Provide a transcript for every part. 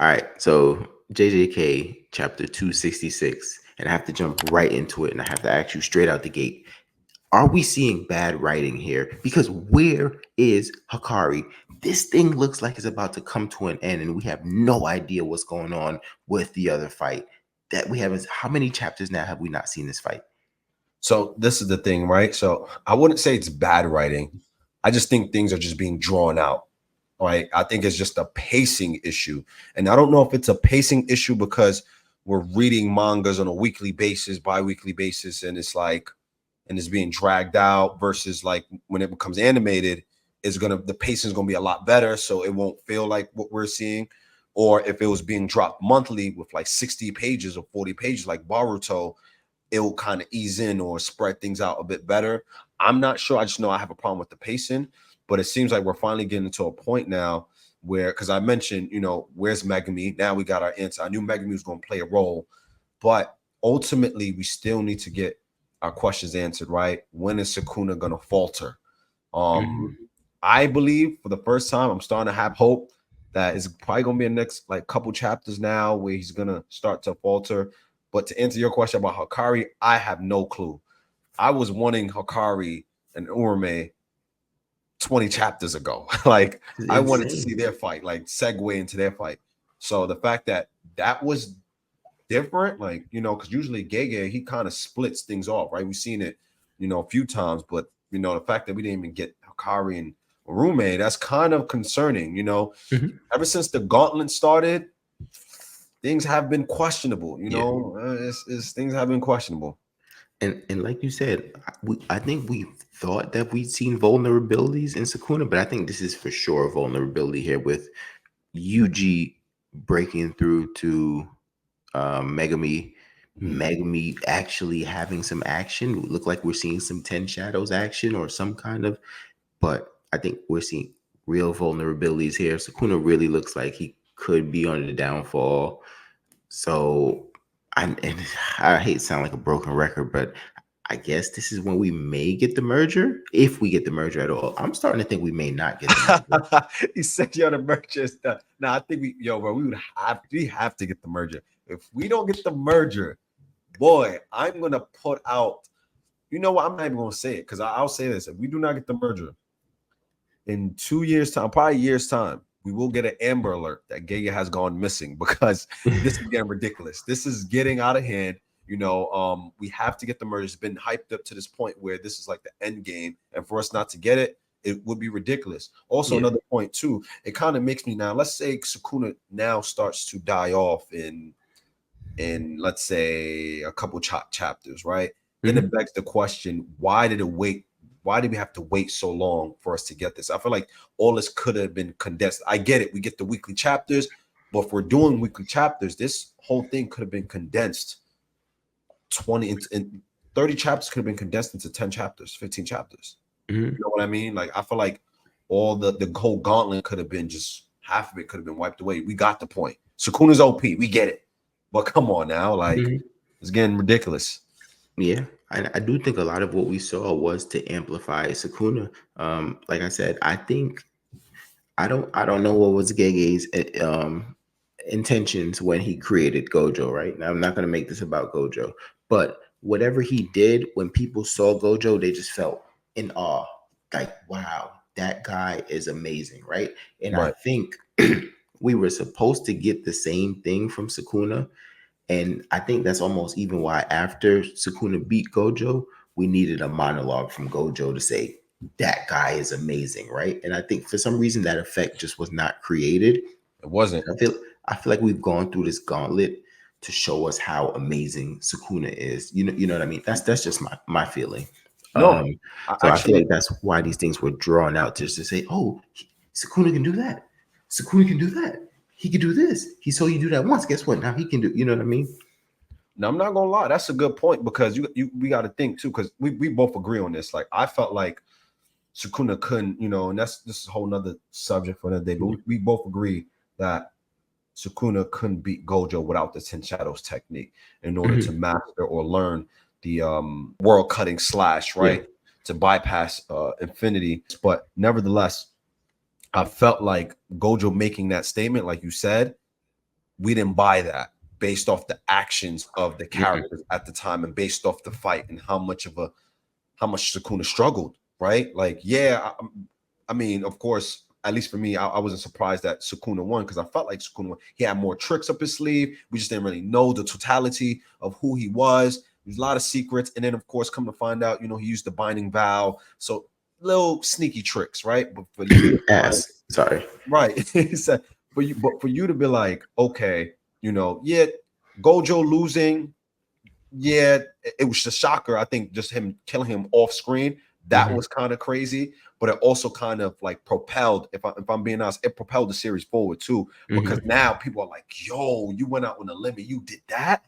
All right, so JJK chapter 266, and I have to jump right into it, and I have to ask you straight out the gate. Are we seeing bad writing here? Because where is Hakari? This thing looks like it's about to come to an end, and we have no idea what's going on with the other fight. That we haven't. How many chapters now have we not seen this fight? So this is the thing, right? So I wouldn't say it's bad writing. I just think things are just being drawn out. Right. I think it's just a pacing issue. And I don't know if it's a pacing issue because we're reading mangas on a weekly basis, bi-weekly basis, and it's being dragged out versus like when it becomes animated, the pacing is gonna be a lot better. So it won't feel like what we're seeing. Or if it was being dropped monthly with like 60 pages or 40 pages like Baruto, it will kind of ease in or spread things out a bit better. I'm not sure. I just know I have a problem with the pacing, but it seems like we're finally getting to a point now where, because I mentioned, where's Megami? Now we got our answer. I knew Megami was going to play a role, but ultimately we still need to get our questions answered, right? When is Sukuna going to falter? Mhm. I believe for the first time, I'm starting to have hope that it's probably going to be a next like couple chapters now where he's going to start to falter. But to answer your question about Hakari, I have no clue. I was wanting Hakari and Urume 20 chapters ago. Like It's I wanted to see insane. their fight, like segue into their fight. So the fact that that was different, like, because usually Gege, he kind of splits things off, right? We've seen it, a few times, but, the fact that we didn't even get Hakari and Urume, that's kind of concerning, Mhm. Ever since the gauntlet started, things have been questionable, Yeah. things have been questionable. And like you said, I think we thought that we'd seen vulnerabilities in Sakuna, but I think this is for sure a vulnerability here with Yuji breaking through to Megami. Mhm. Megami actually having some action. Look like we're seeing some Ten Shadows action or some kind of, but I think we're seeing real vulnerabilities here. Sakuna really looks like he could be on the downfall. So and I hate to sound like a broken record, but I guess this is when we may get the merger, if we get the merger at all. I'm starting to think we may not get the merger. He said, "Yo, the merger is done." Now I think bro, we have to get the merger. If we don't get the merger, boy, I'm gonna put out. You know what? I'm not even gonna say it because I'll say this: if we do not get the merger in 2 years' time, probably a year's time, we will get an Amber Alert that Gege has gone missing because this is getting ridiculous. This is getting out of hand. We have to get the merger. It's been hyped up to this point where this is like the end game, and for us not to get it, it would be ridiculous. Also, Yeah. another point too, it kind of makes me now. Let's say Sukuna now starts to die off in let's say a couple chapters, right? Then it Mhm. begs the question, why did it wait? Why did we have to wait so long for us to get this? I feel like all this could have been condensed. I get it. We get the weekly chapters, but if we're doing weekly chapters, this whole thing could have been condensed 20 and 30 chapters could have been condensed into 10 chapters, 15 chapters. Mhm. You know what I mean? Like I feel like all the whole gauntlet could have been just half of it could have been wiped away. We got the point. Sukuna's OP, we get it. But come on now, like Mhm. it's getting ridiculous. Yeah, I do think a lot of what we saw was to amplify Sakuna. Like I said, I think I don't know what was Gege's intentions when he created Gojo. Right now, I'm not going to make this about Gojo, but whatever he did, when people saw Gojo, they just felt in awe. Like, wow, that guy is amazing, right? And I Right. think we were supposed to get the same thing from Sakuna, and I think that's almost even why after Sukuna beat Gojo, we needed a monologue from Gojo to say, that guy is amazing, right? And I think for some reason that effect just was not created. It wasn't. I feel I feel like we've gone through this gauntlet to show us how amazing Sukuna is. You know what I mean? That's just my feeling. No, Um, I so I feel actually like that's why these things were drawn out just to say, oh, Sukuna can do that. Sukuna can do that. He could do this. He saw you do that once. Guess what? Now he can do. You know what I mean? now I'm not gonna lie, that's a good point because you we got to think too, because we both agree on this. Like I felt like Sukuna couldn't, and this is a whole nother subject for another day, but we both agree that Sukuna couldn't beat Gojo without the Ten Shadows technique in order to Mhm. master or learn the world cutting slash, Yeah. right? To bypass infinity. But nevertheless, I felt like Gojo making that statement, like you said, we didn't buy that based off the actions of the Mm-mm. characters at the time and based off the fight and how much Sukuna struggled, right? Like, yeah, I mean, of course, at least for me, I wasn't surprised that Sukuna won because I felt like Sukuna won. He had more tricks up his sleeve. We just didn't really know the totality of who he was. There's a lot of secrets, and then of course, come to find out, he used the binding vow. So little sneaky tricks, right? But for you to be like, Ass. Sorry. right, he said for you to be like, okay, yeah, Gojo losing, yeah, it was a shocker. I think just him killing him off screen, that Hmm. was kind of crazy, but it also kind of like propelled, if I'm being honest, it propelled the series forward too, because Hmm. now people are like, yo, you went out on a limit, you did that.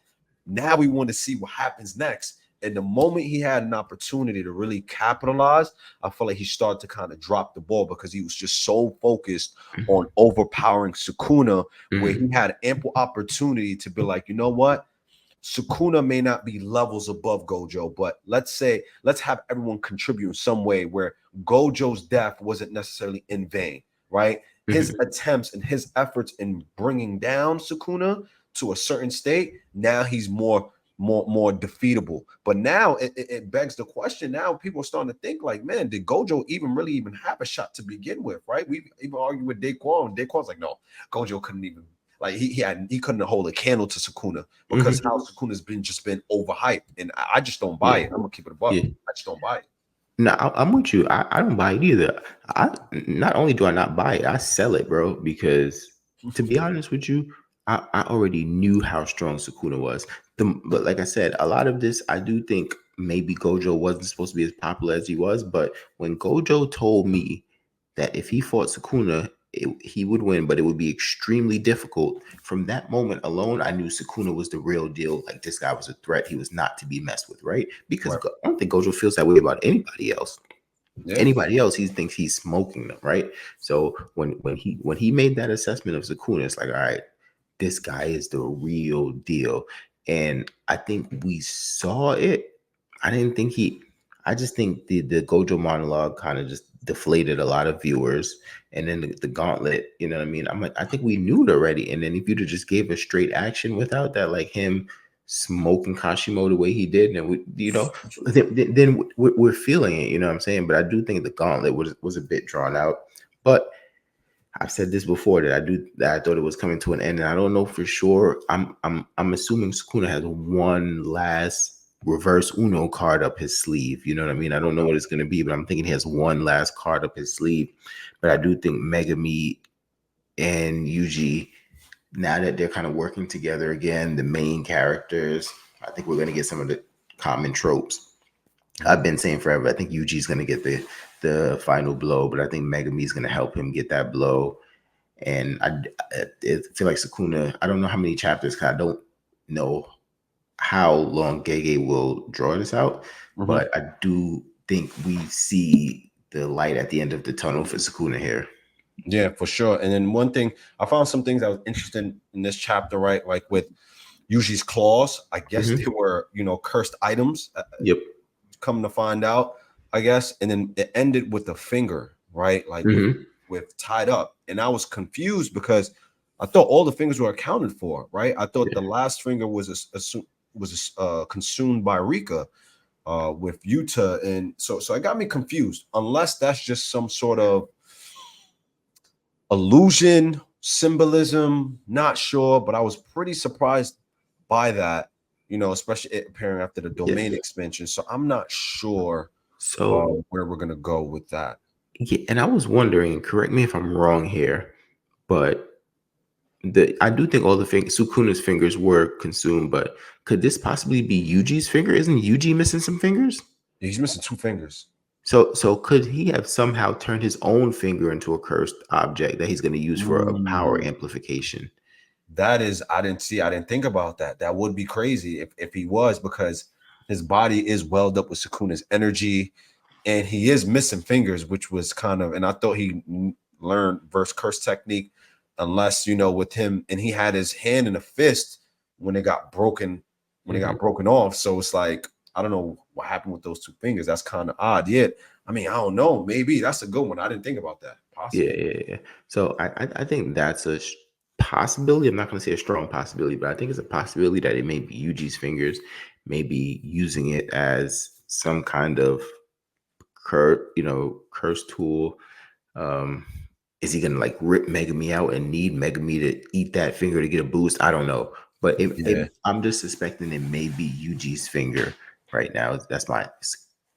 Now we want to see what happens next. And the moment he had an opportunity to really capitalize, I feel like he started to kind of drop the ball because he was just so focused on overpowering Sukuna, where he Hmm. had ample opportunity to be like, you know what? Sukuna may not be levels above Gojo, but let's have everyone contribute in some way where Gojo's death wasn't necessarily in vain, right? His Hmm. attempts and his efforts in bringing down Sukuna to a certain state, now he's more defeatable. But now it begs the question. Now people are starting to think like, man, did Gojo even have a shot to begin with, right? We even argued with Daquan, and Daquan's like, no, Gojo couldn't even like he couldn't hold a candle to Sukuna because Hmm. how Sukuna's been overhyped, and I just don't buy Yeah. it. I'm gonna keep it a buck. Yeah. I just don't buy it. No, I'm with you. I don't buy it either. I Not only do I not buy it, I sell it, bro. Because to be honest with you, I already knew how strong Sukuna was. But like I said, a lot of this I do think maybe Gojo wasn't supposed to be as popular as he was. But when Gojo told me that if he fought Sukuna, he would win, but it would be extremely difficult. From that moment alone, I knew Sukuna was the real deal. Like this guy was a threat. He was not to be messed with, right? Because Right. I don't think Gojo feels that way about anybody else. Yeah. Anybody else, he thinks he's smoking them, right? So when he made that assessment of Sukuna, it's like, all right, this guy is the real deal. And I think we saw it. I didn't think he I just think the Gojo monologue kind of just deflated a lot of viewers. And then the gauntlet, you know what I mean? I'm like, I think we knew it already. And then if you'd have just gave a straight action without that, like him smoking Kashimo the way he did, and we, then we're feeling it, you know what I'm saying? But I do think the gauntlet was a bit drawn out. But I've said this before that I thought it was coming to an end, and I don't know for sure. I'm assuming Sukuna has one last reverse Uno card up his sleeve. You know what I mean? I don't know what it's gonna be, but I'm thinking he has one last card up his sleeve. But I do think Megami and Yuji, now that they're kind of working together again, the main characters, I think we're gonna get some of the common tropes. Mhm. I've been saying forever. I think Yuji's gonna get the final blow, but I think Megami's gonna help him get that blow. And I feel like Sukuna, I don't know how many chapters, because I don't know how long Gege will draw this out, Mhm. but I do think we see the light at the end of the tunnel for Sukuna here. Yeah, for sure. And then one thing, I found some things that was interesting in this chapter, right? Like with Yuji's claws, I guess they Hmm. were, cursed items. Yep. Come to find out, I guess. And then it ended with a finger, right? Like Hmm. with tied up. And I was confused because I thought all the fingers were accounted for, right? I thought Yeah. the last finger consumed by Rika with Yuta, and so it got me confused. Unless that's just some sort of illusion, symbolism, not sure, but I was pretty surprised by that, especially it appearing after the Yeah. domain expansion. So I'm not sure So where we're gonna go with that. yeah, and I was wondering, correct me if I'm wrong here, but I do think all the Sukuna's fingers were consumed, but could this possibly be Yuji's finger? Isn't Yuji missing some fingers? He's missing two fingers. So could he have somehow turned his own finger into a cursed object that he's going to use for a power Mm, amplification? that is, I didn't think about that. That would be crazy if he was, because his body is welled up with Sukuna's energy, and he is missing fingers, which was kind of, and I thought he learned verse curse technique, unless with him, and he had his hand in a fist when it got broken, Hmm. off. So it's like, I don't know what happened with those two fingers. That's kind of odd. Yet, I mean, I don't know. Maybe that's a good one. I didn't think about that. Yeah, Possibly. yeah, yeah. So I think that's a possibility. I'm not going to say a strong possibility, but I think it's a possibility that it may be Yuji's fingers, maybe using it as some kind of curse tool. Um, is he gonna like rip Megami out and need Megami to eat that finger to get a boost? I don't know, but Yeah. I'm just suspecting it may be Yuji's finger right now. That's my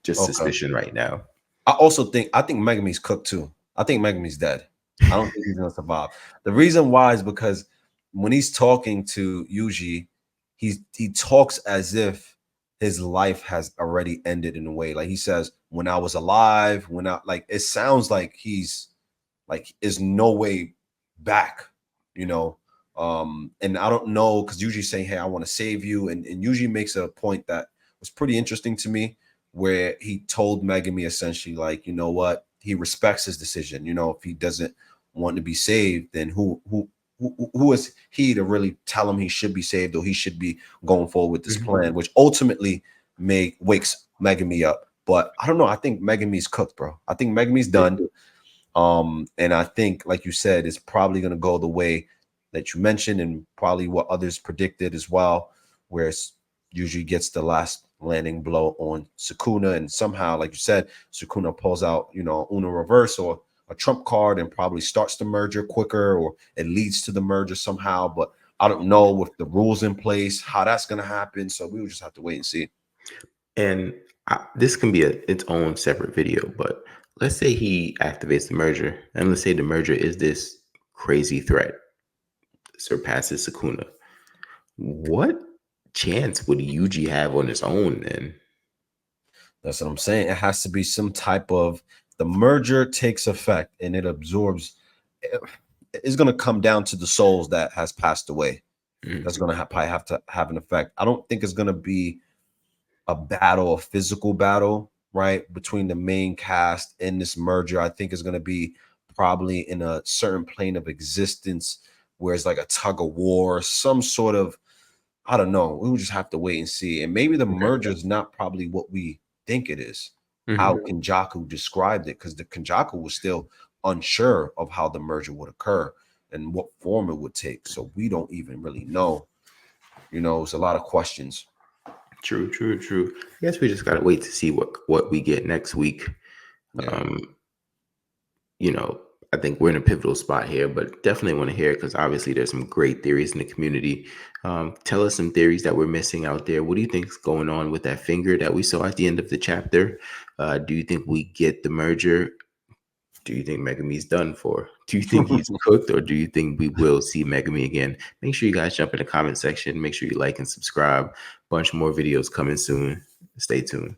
just Okay. suspicion right now. I think Megami's cooked too. I think Megami's dead. I don't think he's gonna survive. The reason why is because when he's talking to Yuji, he talks as if his life has already ended in a way. Like he says, when I was alive, when I like it sounds like he's like is no way back, you know. And I don't know because usually saying, hey, I want to save you, and usually makes a point that was pretty interesting to me, where he told Megami essentially, like, you know what, he respects his decision. You know, if he doesn't want to be saved, then who is he to really tell him he should be saved or he should be going forward with this Mhm. plan, which ultimately wakes Megami up. But I don't know. I think Megami's cooked, bro. I think Megami's done. And I think, like you said, it's probably going to go the way that you mentioned, and probably what others predicted as well, where it's usually gets the last landing blow on Sukuna, and somehow, like you said, Sukuna pulls out, Uno reverse or a trump card, and probably starts the merger quicker, or it leads to the merger somehow. But I don't know with the rules in place how that's going to happen, so we will just have to wait and see. And this can be its own separate video, but let's say he activates the merger, and let's say the merger is this crazy threat, surpasses Sukuna. What chance would Yuji have on his own then? That's what I'm saying. It has to be some type of the merger takes effect and it absorbs. It's going to come down to the souls that has passed away. That's Mhm. going to probably have to have an effect. I don't think it's going to be a battle, a physical battle, right, between the main cast in this merger. I think it's going to be probably in a certain plane of existence where it's like a tug of war, some sort of, I don't know. We will just have to wait and see. And maybe the Okay. merger is not probably what we think it is, how Mhm. Kenjaku described it, because the Kenjaku was still unsure of how the merger would occur and what form it would take. So we don't even really know. It's a lot of questions. True, true, true. I guess we just gotta wait to see what we get next week. Yeah. Um, you know, I think we're in a pivotal spot here, but definitely want to hear it because obviously there's some great theories in the community. Tell us some theories that we're missing out there. What do you think's going on with that finger that we saw at the end of the chapter? Do you think we get the merger? Do you think Megami's done for? Do you think he's cooked, or do you think we will see Megami again? Make sure you guys jump in the comment section. Make sure you like and subscribe. Bunch more videos coming soon. Stay tuned.